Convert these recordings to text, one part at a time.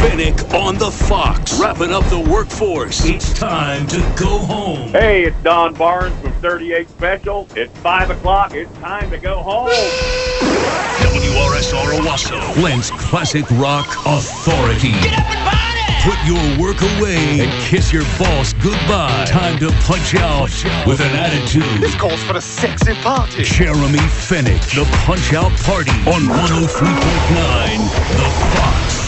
Fenech on the Fox, wrapping up the workforce. It's time to go home. Hey, it's Don Barnes from 38 Special. It's 5 o'clock. It's time to go home. WRSR Owasso, Flint's classic rock authority. Get up and party! Put your work away and kiss your boss goodbye. Time to punch out with an attitude. This calls for a sexy party. Jeremy Fenech, the Punch Out Party on 103.9 The Fox.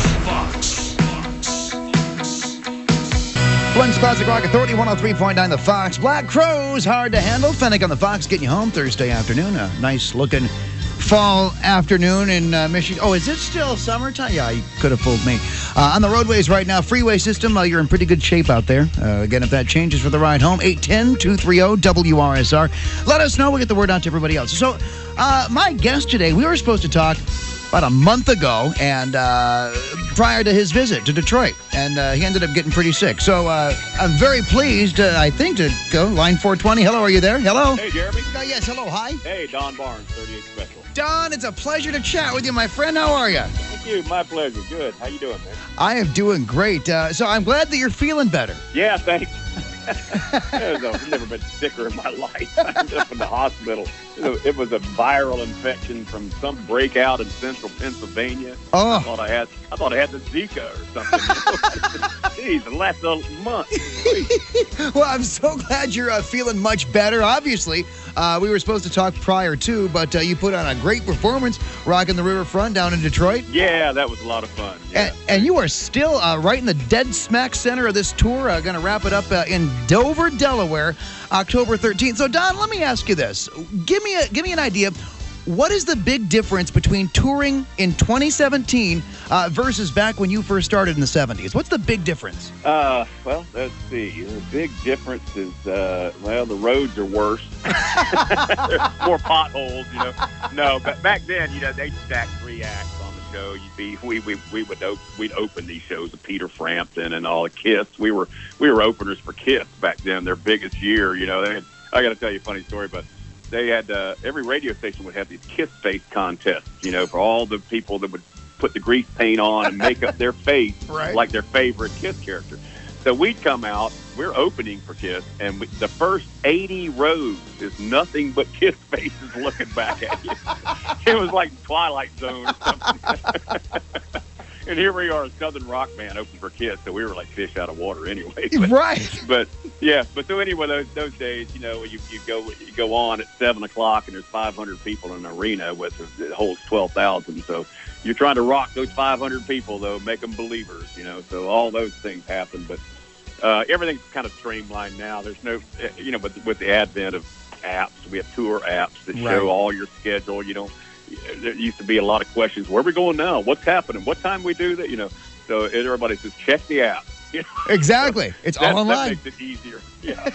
Flint's Classic Rock Authority, 103.9 The Fox. Black Crowes, hard to handle. Fenech on the Fox, getting you home Thursday afternoon. A nice-looking fall afternoon in Michigan. Oh, is it still summertime? Yeah, you could have fooled me. On the roadways right now, freeway system, you're in pretty good shape out there. Again, if that changes for the ride home, 810-230-WRSR. Let us know. We'll get the word out to everybody else. So, my guest today, we were supposed to talk about a month ago, and prior to his visit to Detroit, and he ended up getting pretty sick. So I'm very pleased, I think, to go. Line 420. Hello, are you there? Hello? Hey, Jeremy. Yes, hello, hi. Hey, Don Barnes, 38 Special. Don, it's a pleasure to chat with you, my friend. How are you? Thank you. My pleasure. Good. How you doing, man? I am doing great. So I'm glad that you're feeling better. Yeah, thanks. I've never been sicker in my life. I ended up in the hospital. It was a viral infection from some breakout in central Pennsylvania. Oh. I thought I had the Zika or something. Jeez, the last month. Well, I'm so glad you're feeling much better. Obviously, we were supposed to talk prior to, but you put on a great performance rocking the riverfront down in Detroit. Yeah, that was a lot of fun. Yeah. And you are still right in the dead smack center of this tour. Going to wrap it up in Dover, Delaware, October 13th. So, Don, let me ask you this. Give me an idea. What is the big difference between touring in 2017 versus back when you first started in the 70s? What's the big difference? Well, let's see. The big difference is, the roads are worse. There's more potholes, No, but back then, they'd stack 3 acts on the show. We'd open these shows with Peter Frampton and all the Kiss. We were openers for Kiss back then, their biggest year. I got to tell you a funny story, but they had every radio station would have these Kiss face contests, for all the people that would put the grease paint on and make up their face right, like their favorite Kiss character. So we'd come out, we're opening for Kiss, and the first 80 rows is nothing but Kiss faces looking back at you. It was like Twilight Zone or something. And here we are, a Southern rock band open for Kiss, so we were like fish out of water anyway. Right. But so anyway, those days, you go on at 7 o'clock and there's 500 people in an arena it holds 12,000. So you're trying to rock those 500 people, though, make them believers, So all those things happen, but everything's kind of streamlined now. There's no, with the advent of apps, we have tour apps that show all your schedule. There used to be a lot of questions. Where are we going now? What's happening? What time we do that? So everybody says, check the app. Exactly. So it's all online. That makes it easier. Yeah.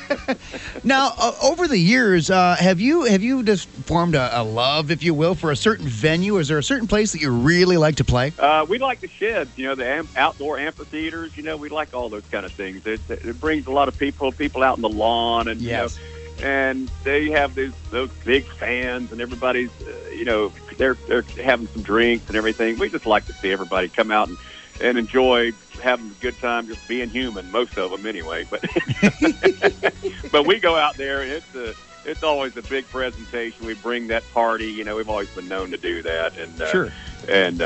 Now, over the years, have you just formed a love, if you will, for a certain venue? Is there a certain place that you really like to play? We like the sheds, the outdoor amphitheaters. We like all those kind of things. It brings a lot of people out on the lawn, and yes. And they have those big fans, and everybody's, they're having some drinks and everything. We just like to see everybody come out and enjoy having a good time, just being human. Most of them, anyway. But but we go out there, and it's always a big presentation. We bring that party. We've always been known to do that, and sure. And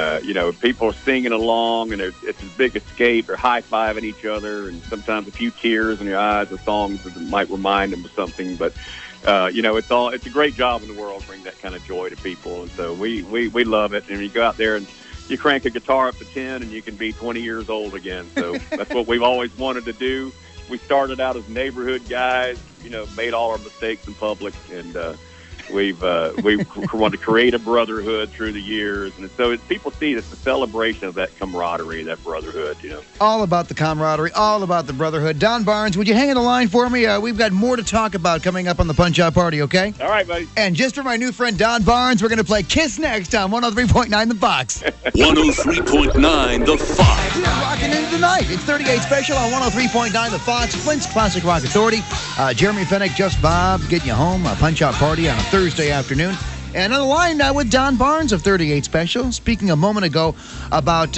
people are singing along, and it's a big escape. They're high-fiving each other, and sometimes a few tears in your eyes of songs that might remind them of something. But it's a great job in the world to bring that kind of joy to people, and so we love it. And you go out there and you crank a guitar up to 10, and you can be 20 years old again. So that's what we've always wanted to do. We started out as neighborhood guys, made all our mistakes in public, and we want to create a brotherhood through the years, and so people see it's a celebration of that camaraderie, that brotherhood. All about the camaraderie, all about the brotherhood. Don Barnes, would you hang on the line for me? We've got more to talk about coming up on the Punch Out Party, okay? All right, buddy. And just for my new friend Don Barnes, we're going to play Kiss next on 103.9 The Fox. 103.9 The Fox. We're rocking into the night. It's 38 Special on 103.9 The Fox, Flint's Classic Rock Authority. Jeremy Fenech, Just Bob, getting you home. A Punch Out Party on a Thursday afternoon. And on the line with Don Barnes of 38 Special, speaking a moment ago about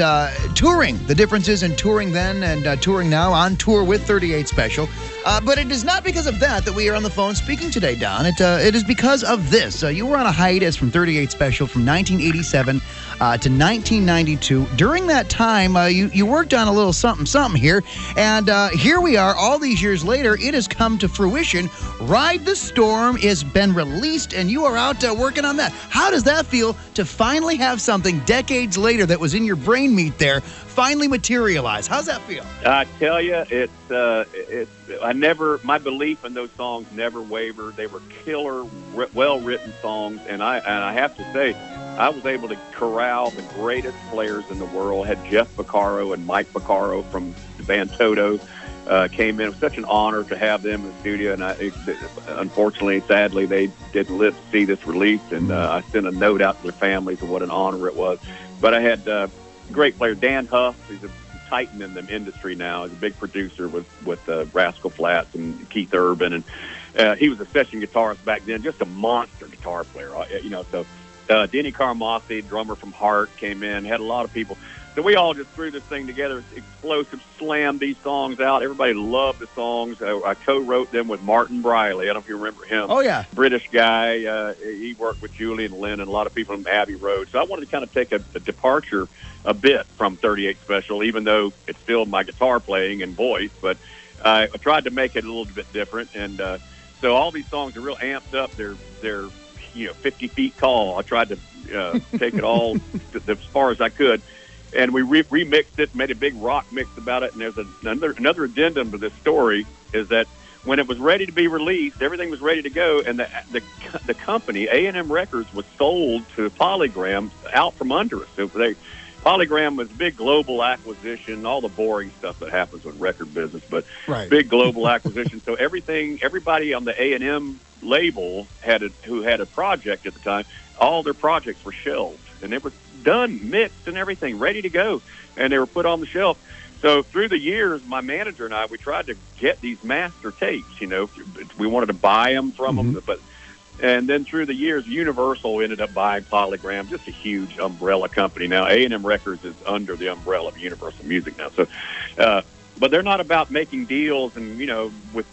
touring, the differences in touring then and touring now, on tour with 38 Special. But it is not because of that we are on the phone speaking today, Don. It is because of this. You were on a hiatus from 38 Special from 1987 to 1992. During that time, you worked on a little something here, and here we are all these years later. It has come to fruition. Ride the Storm has been released, and you are out working on that. How does that feel to finally have something decades later that was in your brain meat there finally materialize? How's that feel? I tell you, my belief in those songs never wavered. They were killer, well-written songs, and I have to say, I was able to corral the greatest players in the world. Had Jeff Vaccaro and Mike Vaccaro from the band Toto came in. It was such an honor to have them in the studio, and unfortunately, sadly, they didn't live to see this release, and I sent a note out to their families of what an honor it was. But I had great player Dan Huff. He's a titan in the industry now. He's a big producer with Rascal Flatts and Keith Urban, and he was a session guitarist back then, just a monster guitar player. So Denny Carmassi, drummer from Heart, came in. Had a lot of people. So we all just threw this thing together, explosive, slammed these songs out. Everybody loved the songs. I co-wrote them with Martin Briley. I don't know if you remember him. Oh, yeah. British guy. He worked with Julie and Lynn and a lot of people from Abbey Road. So I wanted to kind of take a departure a bit from 38 Special, even though it's still my guitar playing and voice. But I tried to make it a little bit different. And so all these songs are real amped up. They're 50 feet tall. I tried to take it all as far as I could. And we remixed it, made a big rock mix about it. And there's another addendum to this story is that when it was ready to be released, everything was ready to go, and the company A&M Records was sold to Polygram out from under us. Polygram was a big global acquisition, all the boring stuff that happens with record business, but right. Big global acquisition. So everybody on the A&M label who had a project at the time, all their projects were shelved, and it was done, mixed and everything, ready to go, and they were put on the shelf. So through the years, my manager and I, we tried to get these master tapes. We wanted to buy them from them, and then through the years, Universal ended up buying Polygram, just a huge umbrella company now. A&M Records is under the umbrella of Universal Music now. So, but they're not about making deals and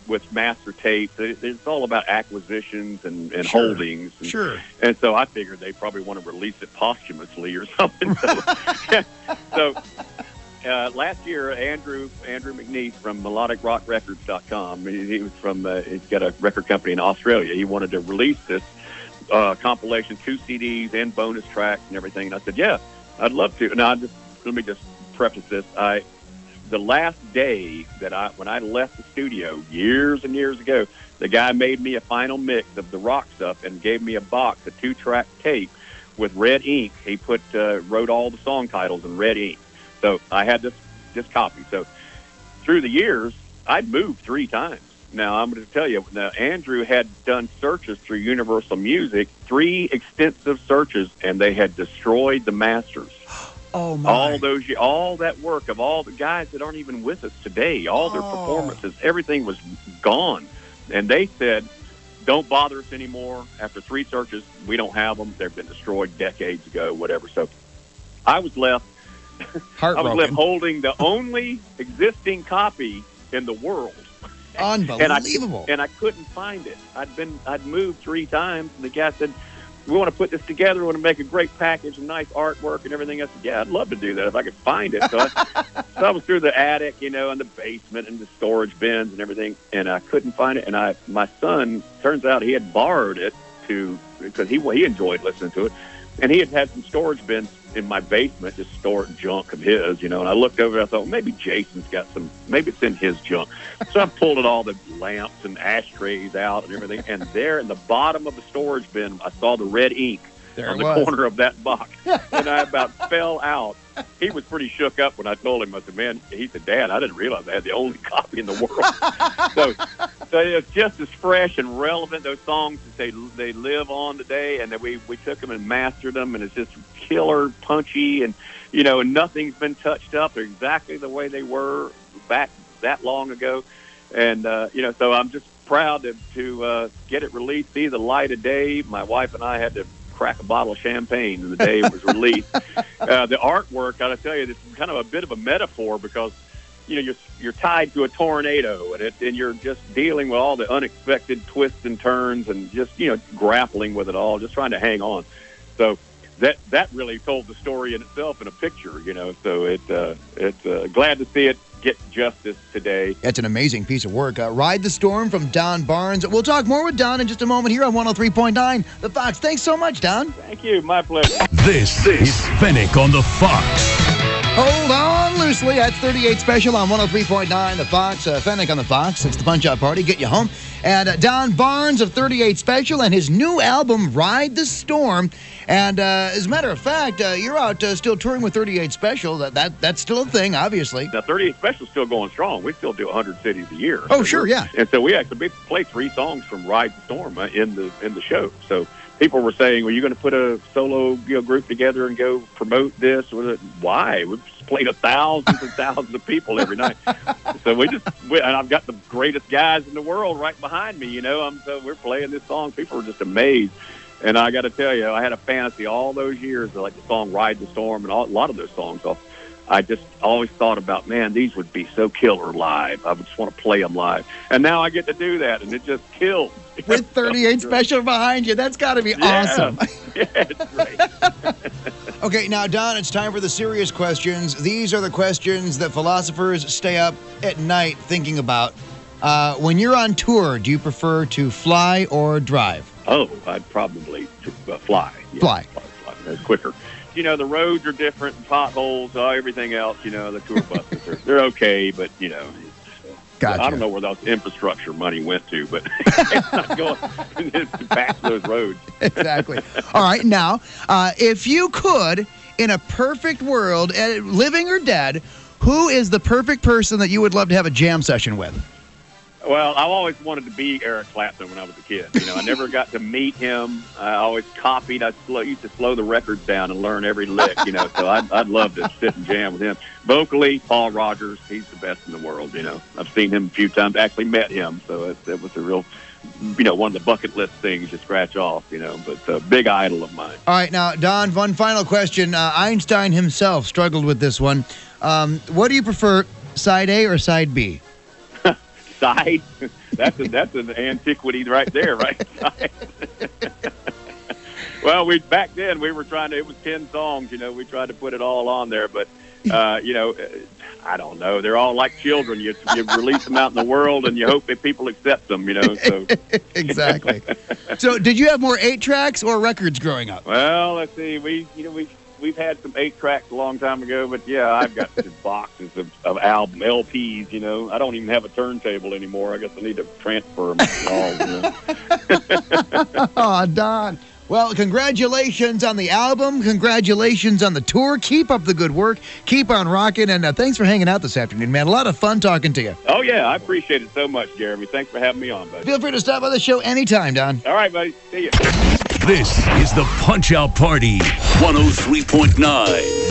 with master tapes. It's all about acquisitions and Sure. holdings. Sure. And so I figured they probably want to release it posthumously or something. So last year, Andrew McNeese from MelodicRockRecords.com. He's got a record company in Australia. He wanted to release this compilation, 2 CDs and bonus tracks and everything. And I said, yeah, I'd love to. Now, let me just preface this. The last day when I left the studio years and years ago, the guy made me a final mix of the rock stuff and gave me a box, a 2-track tape with red ink. He wrote all the song titles in red ink. So I had this copy. So through the years, I'd moved 3 times. Now, I'm going to tell you, Andrew had done searches through Universal Music, 3 extensive searches, and they had destroyed the masters. Oh, my. All that work of all the guys that aren't even with us today, all their performances, everything was gone. And they said, don't bother us anymore. After 3 searches, we don't have them. They've been destroyed decades ago, whatever. So I was left holding the only existing copy in the world. Unbelievable. And I couldn't find it. I'd moved 3 times, and the guy said, we want to put this together. We want to make a great package and nice artwork and everything. I said, yeah, I'd love to do that if I could find it. So I was through the attic, and the basement and the storage bins and everything, and I couldn't find it. And my son, turns out he had borrowed it because he enjoyed listening to it. And he had some storage bins in my basement, just stored junk of his, and I looked over and I thought, well, maybe Jason's got maybe it's in his junk. So I pulled all the lamps and ashtrays out and everything, and there in the bottom of the storage bin, I saw the red ink on the corner of that box, and I about fell out. He was pretty shook up when I told him. I said, man, he said, Dad, I didn't realize I had the only copy in the world. So it's just as fresh and relevant, those songs, they live on today, and we took them and mastered them, and it's just killer, punchy, and, and nothing's been touched up. They're exactly the way they were back that long ago. And, so I'm just proud to get it released, see the light of day. My wife and I had to crack a bottle of champagne the day it was released. The artwork, I tell you, it's kind of a bit of a metaphor because, you're tied to a tornado and you're just dealing with all the unexpected twists and turns and just, grappling with it all, just trying to hang on. So that really told the story in itself in a picture, so it's glad to see it get justice today. That's an amazing piece of work. Ride the Storm from Don Barnes. We'll talk more with Don in just a moment here on 103.9 The Fox. Thanks so much, Don. Thank you. My pleasure. This is Fenech on the Fox. Hold on loosely. That's 38 Special on 103.9 The Fox. Fenech on the Fox. It's the Punch-Out Party. Get you home. And Don Barnes of 38 Special and his new album, Ride the Storm. And as a matter of fact, you're out still touring with 38 Special. That's still a thing, obviously. Now, 38 Special is still going strong. We still do 100 cities a year. Oh, sure, yeah. And so we actually play 3 songs from Ride the Storm in the show. So people were saying, well, you're going to put a solo group together and go promote this? Why? We've played thousands and thousands of people every night. So and I've got the greatest guys in the world right behind me, so we're playing this song. People are just amazed. And I got to tell you, I had a fantasy all those years, like the song Ride the Storm and a lot of those songs. I just always thought about, man, these would be so killer live. I would just want to play them live. And now I get to do that, and it just kills. With 38 Special behind you. That's got to be awesome. Yeah, it's great. Okay, now, Don, it's time for the serious questions. These are the questions that philosophers stay up at night thinking about. When you're on tour, do you prefer to fly or drive? Oh, I'd probably fly. Yeah, fly. That's quicker. The roads are different, potholes, everything else. The tour buses they're okay, but Gotcha. I don't know where that infrastructure money went to, but it's not going to patch those roads. Exactly. All right, now, if you could, in a perfect world, living or dead, who is the perfect person that you would love to have a jam session with? Well, I always wanted to be Eric Clapton when I was a kid. I never got to meet him. I always copied. I used to slow the records down and learn every lick, so I'd love to sit and jam with him. Vocally, Paul Rogers, he's the best in the world, I've seen him a few times, actually met him, so it was a real, one of the bucket list things you scratch off, but a big idol of mine. All right, now, Don, one final question. Einstein himself struggled with this one. What do you prefer, side A or side B? Side. That's an antiquity right there, right? Side. Well, back then we were it was 10 songs, we tried to put it all on there, but I don't know. They're all like children. You release them out in the world and you hope that people accept them, so. Exactly. So did you have more 8-tracks or records growing up? Well, let's see. We've had some 8-tracks a long time ago, but yeah, I've got some boxes of album LPs. I don't even have a turntable anymore. I guess I need to transfer them all. Oh, Don. Well, congratulations on the album. Congratulations on the tour. Keep up the good work. Keep on rocking. And thanks for hanging out this afternoon, man. A lot of fun talking to you. Oh, yeah. I appreciate it so much, Jeremy. Thanks for having me on, buddy. Feel free to stop by the show anytime, Don. All right, buddy. See you. This is the Punch-Out Party, 103.9